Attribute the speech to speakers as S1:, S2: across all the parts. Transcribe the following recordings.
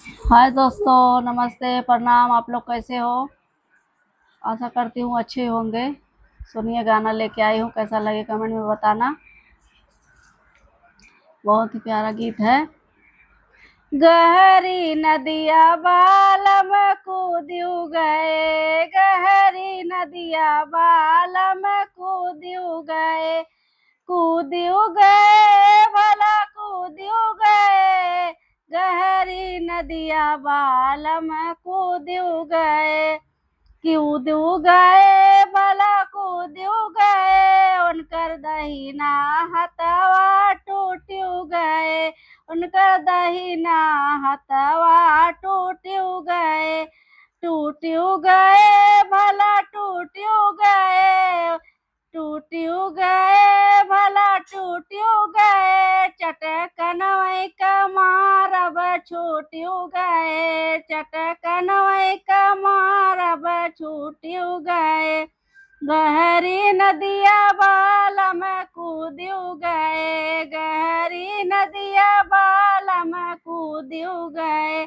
S1: हाय दोस्तों, नमस्ते, प्रणाम। आप लोग कैसे हो? आशा करती हूँ अच्छे होंगे। सुनिए, गाना लेके आई हूँ, कैसा लगे कमेंट में बताना। बहुत ही प्यारा गीत है। गहरी नदिया बालम कूद्यू गए, गहरी नदिया बालम कूद्यू गए, कूद्यू गए भला कूद्यू गए, गहरी नदिया बालम कूद्यू गए, कूद्यू गए भला कूद्यू गए, उनकर दहिना हथवा टूट्यू गए, उनकर दहिना हथवा टूट्यू गए, टूट्यू गए भला टूट्यू गए, टूट्यू गए भला टूट्यू गए, चटकनवै का मारब छूट्यू गए, चटकनवै का मारब छूट्यू गए, गहरी नदिया बालम कूद्यू गए, गहरी नदिया बालम कूद्यू गए,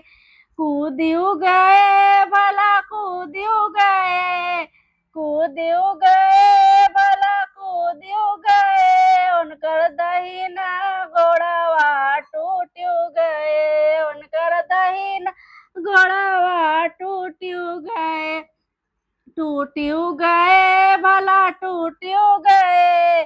S1: कूद्यू गए भला कूद्यू गए, कूद्यू गए भला कूद्यू गए, उनकर दहिना गोड़वा टूट्यू गए, उनकर दहिना गोड़वा टूट्यू गए, टूट्यू गए भला टूट्यू गए,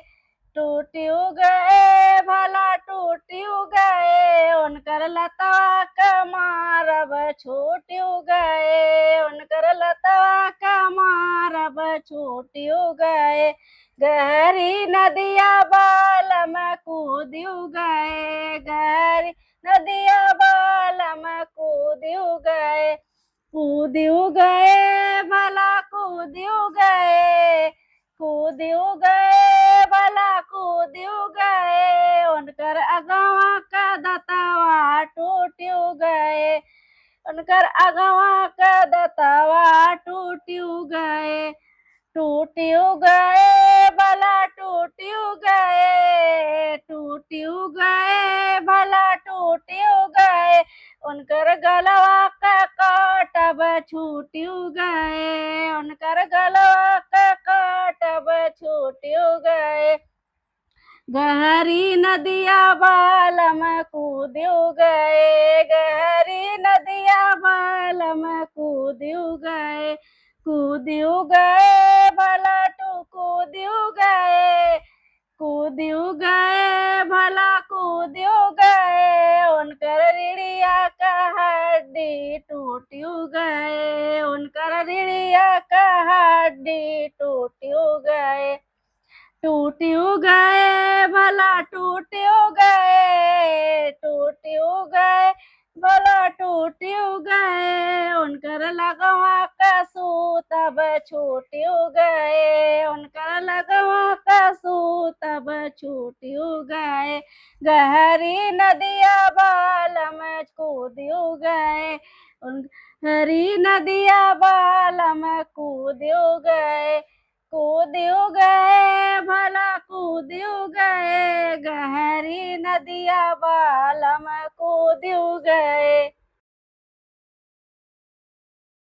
S1: टूट्यू गए भला टूट्यू गए, उनकर लतवा का मारब छूट्यू गए, उनकर लतवा का मारब छूट्यू गए, गहरी नदिया बालम कूद्यू गए, गहरी नदिया बालम कूद्यू गए, कूद्यू गए भला कूद्यू गए, कूद्यू गए भला कूद्यू गए, उनकर अगवा का दतवा टूट्यू गए, उनकर अगवा का दतवा टूट्यू गए, टूट्यू गए भला टूट्यू गए, टूट्यू गए भला टूट्यू गए, उनकर गलवा का काटब छूट्यू गए, उनकर गलवा का काटब छूट्यू गए, गहरी नदिया बालम कूद्यू गए, गहरी नदिया बालम कूद्यू गए, कूद्यू गए भला कूद्यू गए, कूद्यू गए भला कूद्यू गए, उनकर रीढ़िया का हड्डी टूट्यू गए, उनकर रीढ़िया का हड्डी टूट्यू गए, टूट्यू गए भला टूट्यू गए, टूट्यू गए भला टूट्यू गए, उनकर लगवा का सूतब छूट्यू गए, उनकर लगवा का सूतब छूट्यू गए, गहरी नदिया बालम कूद्यू गए, गहरी नदिया बालम कूद्यू गए, कूद्यू गए भला कूद्यू गए, गहरी नदिया बालम कूद्यू गए।